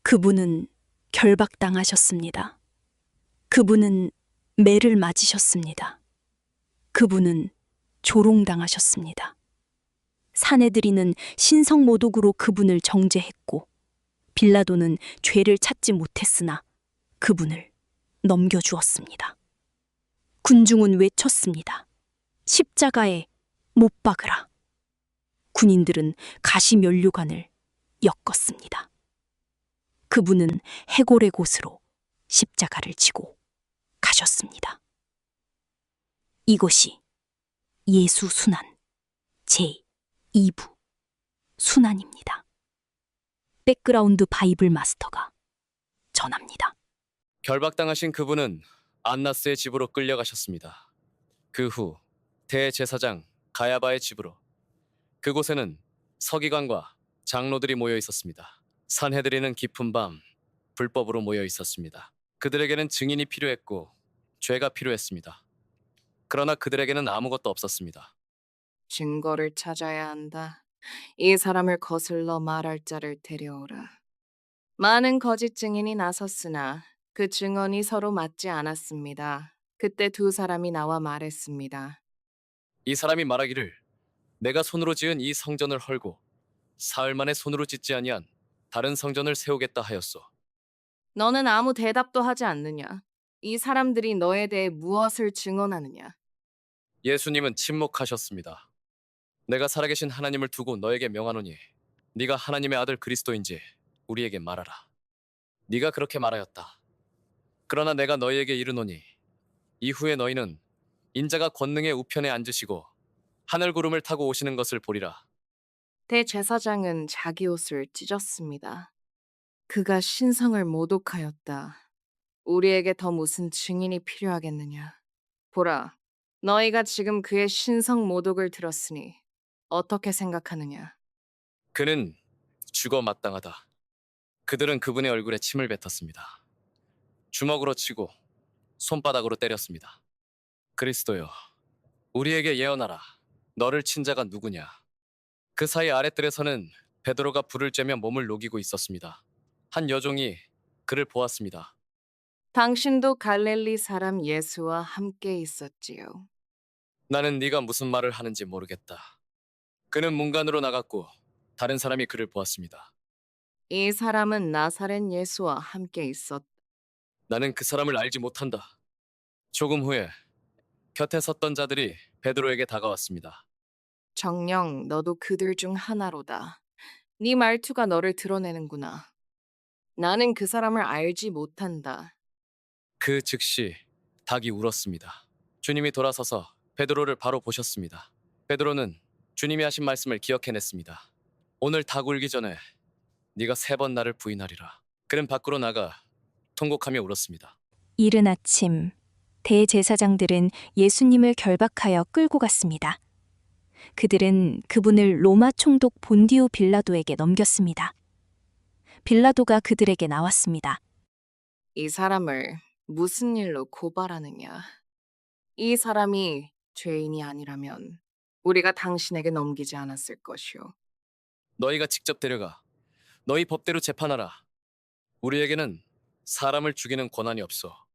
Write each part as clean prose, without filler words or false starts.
그분은 결박당하셨습니다. 그분은 매를 맞으셨습니다. 그분은 조롱당하셨습니다. 사내들이는 신성모독으로 그분을 정죄했고 빌라도는 죄를 찾지 못했으나 그분을 넘겨주었습니다. 군중은 외쳤습니다. 십자가에 못 박으라. 군인들은 가시면류관을 엮었습니다. 그분은 해골의 곳으로 십자가를 지고 가셨습니다. 이것이 예수 순환 제2부 순환입니다. 백그라운드 바이블 마스터가 전합니다. 결박당하신 그분은 안나스의 집으로 끌려가셨습니다. 그 후 대제사장 가야바의 집으로. 그곳에는 서기관과 장로들이 모여 있었습니다. 산헤드린은 깊은 밤 불법으로 모여 있었습니다. 그들에게는 증인이 필요했고 죄가 필요했습니다. 그러나 그들에게는 아무것도 없었습니다. 증거를 찾아야 한다. 이 사람을 거슬러 말할 자를 데려오라. 많은 거짓 증인이 나섰으나 그 증언이 서로 맞지 않았습니다. 그때 두 사람이 나와 말했습니다. 이 사람이 말하기를 내가 손으로 지은 이 성전을 헐고 사흘 만에 손으로 짓지 아니한 다른 성전을 세우겠다 하였소. 너는 아무 대답도 하지 않느냐? 이 사람들이 너에 대해 무엇을 증언하느냐? 예수님은 침묵하셨습니다. 내가 살아계신 하나님을 두고 너에게 명하노니 네가 하나님의 아들 그리스도인지 우리에게 말하라. 네가 그렇게 말하였다. 그러나 내가 너희에게 이르노니 이후에 너희는 인자가 권능의 우편에 앉으시고 하늘 구름을 타고 오시는 것을 보리라. 대제사장은 자기 옷을 찢었습니다. 그가 신성을 모독하였다. 우리에게 더 무슨 증인이 필요하겠느냐? 보라, 너희가 지금 그의 신성 모독을 들었으니 어떻게 생각하느냐? 그는 죽어 마땅하다. 그들은 그분의 얼굴에 침을 뱉었습니다. 주먹으로 치고 손바닥으로 때렸습니다. 그리스도여, 우리에게 예언하라. 너를 친 자가 누구냐? 그 사이 아랫뜰에서는 베드로가 불을 쬐며 몸을 녹이고 있었습니다. 한 여종이 그를 보았습니다. 당신도 갈릴리 사람 예수와 함께 있었지요. 나는 네가 무슨 말을 하는지 모르겠다. 그는 문간으로 나갔고 다른 사람이 그를 보았습니다. 이 사람은 나사렛 예수와 함께 있었다. 나는 그 사람을 알지 못한다. 조금 후에 곁에 섰던 자들이 베드로에게 다가왔습니다. 정녕 너도 그들 중 하나로다. 네 말투가 너를 드러내는구나. 나는 그 사람을 알지 못한다. 그 즉시 닭이 울었습니다. 주님이 돌아서서 베드로를 바로 보셨습니다. 베드로는 주님이 하신 말씀을 기억해냈습니다. 오늘 닭 울기 전에 네가 3번 나를 부인하리라. 그는 밖으로 나가 통곡하며 울었습니다. 이른 아침 대제사장들은 예수님을 결박하여 끌고 갔습니다. 그들은 그분을 로마 총독 본디오 빌라도에게 넘겼습니다. 빌라도가 그들에게 나왔습니다. 이 사람을 무슨 일로 고발하느냐? 이 사람이 죄인이 아니라면 우리가 당신에게 넘기지 않았을 것이오. 너희가 직접 데려가 너희 법대로 재판하라. 우리에게는 사람을 죽이는 권한이 없어.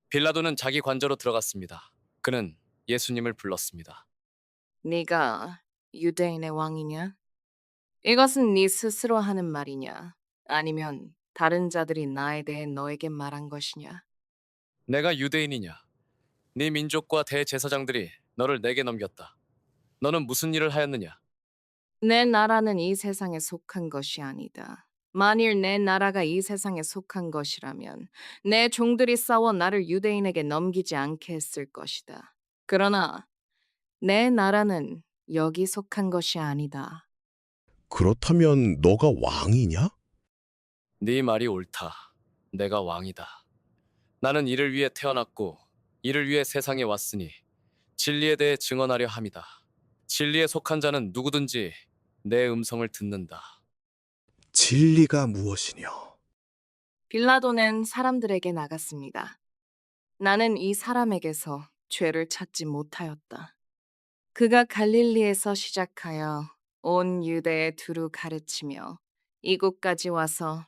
빌라도는 자기 관저로 들어갔습니다. 그는 예수님을 불렀습니다. 네가 유대인의 왕이냐? 이것은 네 스스로 하는 말이냐? 아니면 다른 자들이 나에 대해 너에게 말한 것이냐? 내가 유대인이냐? 네 민족과 대제사장들이 너를 내게 넘겼다. 너는 무슨 일을 하였느냐? 내 나라는 이 세상에 속한 것이 아니다. 만일 내 나라가 이 세상에 속한 것이라면 내 종들이 싸워 나를 유대인에게 넘기지 않게 했을 것이다. 그러나 내 나라는 여기 속한 것이 아니다. 그렇다면 너가 왕이냐? 네 말이 옳다. 내가 왕이다. 나는 이를 위해 태어났고 이를 위해 세상에 왔으니 진리에 대해 증언하려 함이다. 진리에 속한 자는 누구든지 내 음성을 듣는다. 진리가 무엇이냐? 빌라도는 사람들에게 나갔습니다. 나는 이 사람에게서 죄를 찾지 못하였다. 그가 갈릴리에서 시작하여 온 유대에 두루 가르치며 이곳까지 와서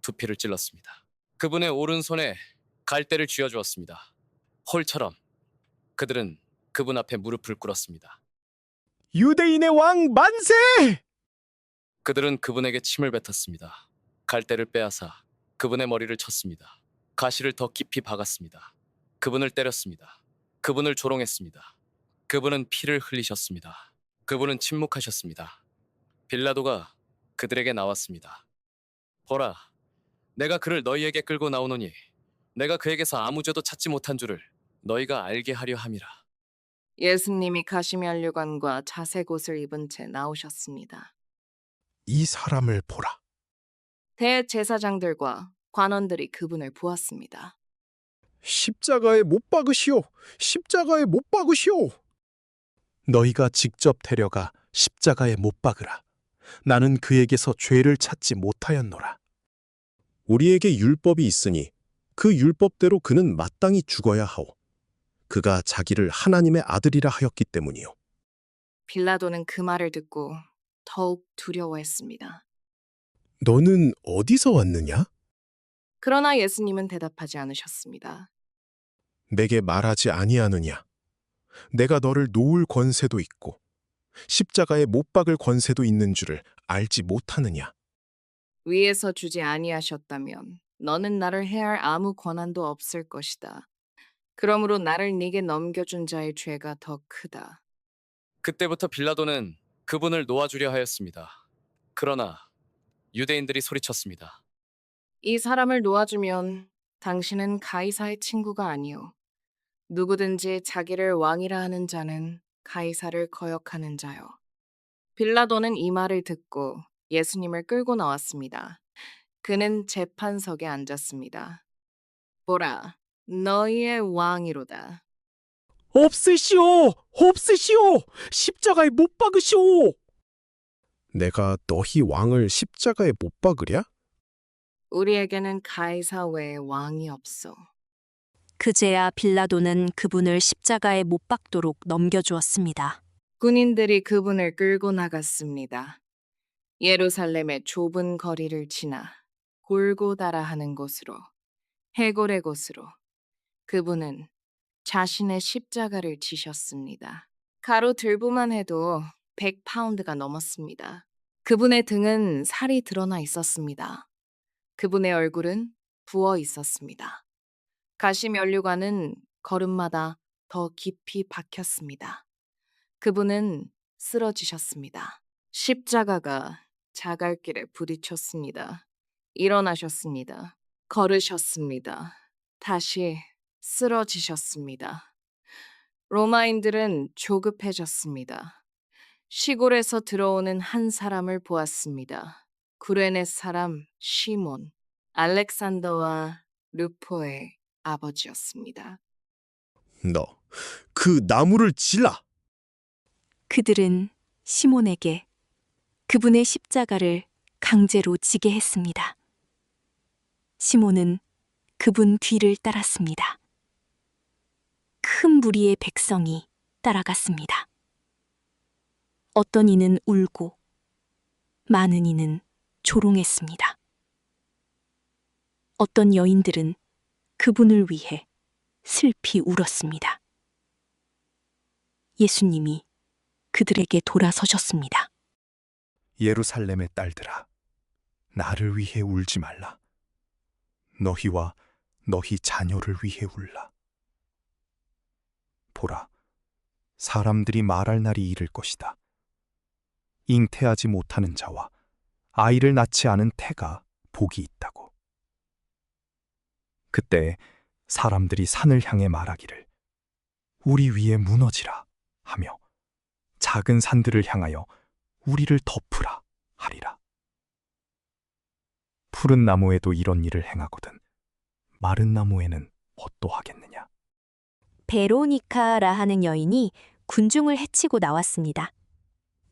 두피를 찔렀습니다. 그분의 오른손에 갈대를 쥐어주었습니다. 홀처럼 그들은 그분 앞에 무릎을 꿇었습니다. 유대인의 왕 만세! 그들은 그분에게 침을 뱉었습니다. 갈대를 빼앗아 그분의 머리를 쳤습니다. 가시를 더 깊이 박았습니다. 그분을 때렸습니다. 그분을 조롱했습니다. 그분은 피를 흘리셨습니다. 그분은 침묵하셨습니다. 빌라도가 그들에게 나왔습니다. 보라, 내가 그를 너희에게 끌고 나오노니 내가 그에게서 아무 죄도 찾지 못한 줄을 너희가 알게 하려 함이라. 예수님이 가시면류관과 자색 옷을 입은 채 나오셨습니다. 이 사람을 보라. 대제사장들과 관원들이 그분을 보았습니다. 십자가에 못 박으시오. 십자가에 못 박으시오. 너희가 직접 데려가 십자가에 못 박으라. 나는 그에게서 죄를 찾지 못하였노라. 우리에게 율법이 있으니 그 율법대로 그는 마땅히 죽어야 하오. 그가 자기를 하나님의 아들이라 하였기 때문이요. 빌라도는 그 말을 듣고 더욱 두려워했습니다. 너는 어디서 왔느냐? 그러나 예수님은 대답하지 않으셨습니다. 내게 말하지 아니하느냐? 내가 너를 놓을 권세도 있고 십자가에 못 박을 권세도 있는 줄을 알지 못하느냐? 위에서 주지 아니하셨다면 너는 나를 해할 아무 권한도 없을 것이다. 그러므로 나를 네게 넘겨준 자의 죄가 더 크다. 그때부터 빌라도는 그분을 놓아주려 하였습니다. 그러나 유대인들이 소리쳤습니다. 이 사람을 놓아주면 당신은 가이사의 친구가 아니오. 누구든지 자기를 왕이라 하는 자는 가이사를 거역하는 자요. 빌라도는 이 말을 듣고 예수님을 끌고 나왔습니다. 그는 재판석에 앉았습니다. 보라, 너희의 왕이로다. 없으시오! 없으시오! 십자가에 못 박으시오! 내가 너희 왕을 십자가에 못 박으랴? 우리에게는 가이사 외에 왕이 없소. 그제야 빌라도는 그분을 십자가에 못 박도록 넘겨주었습니다. 군인들이 그분을 끌고 나갔습니다. 예루살렘의 좁은 거리를 지나 골고다라 하는 곳으로, 해골의 곳으로 그분은 자신의 십자가를 지셨습니다. 가로 들보만 해도 100파운드가 넘었습니다. 그분의 등은 살이 드러나 있었습니다. 그분의 얼굴은 부어 있었습니다. 가시면류관은 걸음마다 더 깊이 박혔습니다. 그분은 쓰러지셨습니다. 십자가가 자갈길에 부딪혔습니다. 일어나셨습니다. 걸으셨습니다. 다시 쓰러지셨습니다. 로마인들은 조급해졌습니다. 시골에서 들어오는 한 사람을 보았습니다. 구레네 사람 시몬, 알렉산더와 루포의 아버지였습니다. 너, 그 나무를 질라! 그들은 시몬에게 그분의 십자가를 강제로 지게 했습니다. 시몬은 그분 뒤를 따랐습니다. 큰 무리의 백성이 따라갔습니다. 어떤 이는 울고 많은 이는 조롱했습니다. 어떤 여인들은 그분을 위해 슬피 울었습니다. 예수님이 그들에게 돌아서셨습니다. 예루살렘의 딸들아, 나를 위해 울지 말라. 너희와 너희 자녀를 위해 울라. 보라, 사람들이 말할 날이 이를 것이다. 잉태하지 못하는 자와 아이를 낳지 않은 태가 복이 있다고. 그때 사람들이 산을 향해 말하기를 우리 위에 무너지라 하며 작은 산들을 향하여 우리를 덮으라 하리라. 푸른 나무에도 이런 일을 행하거든 마른 나무에는 어떠하겠느냐. 베로니카라 하는 여인이 군중을 해치고 나왔습니다.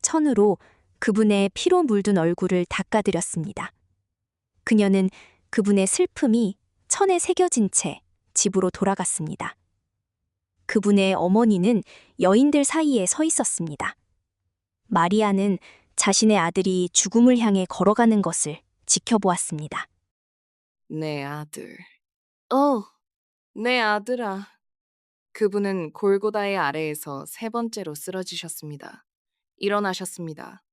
천으로 그분의 피로 물든 얼굴을 닦아드렸습니다. 그녀는 그분의 슬픔이 천에 새겨진 채 집으로 돌아갔습니다. 그분의 어머니는 여인들 사이에 서 있었습니다. 마리아는 자신의 아들이 죽음을 향해 걸어가는 것을 지켜보았습니다. 내 아들. 내 아들아. 그분은 골고다의 아래에서 세 번째로 쓰러지셨습니다. 일어나셨습니다.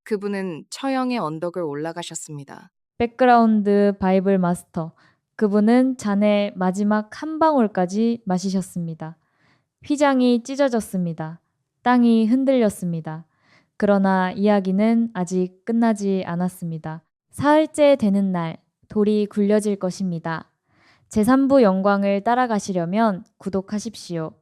그분은 처형의 언덕을 올라가셨습니다. 백그라운드 바이블 마스터. 그분은 잔의 마지막 한 방울까지 마시셨습니다. 휘장이 찢어졌습니다. 땅이 흔들렸습니다. 그러나 이야기는 아직 끝나지 않았습니다. 사흘째 되는 날, 돌이 굴려질 것입니다. 제3부 영광을 따라가시려면 구독하십시오.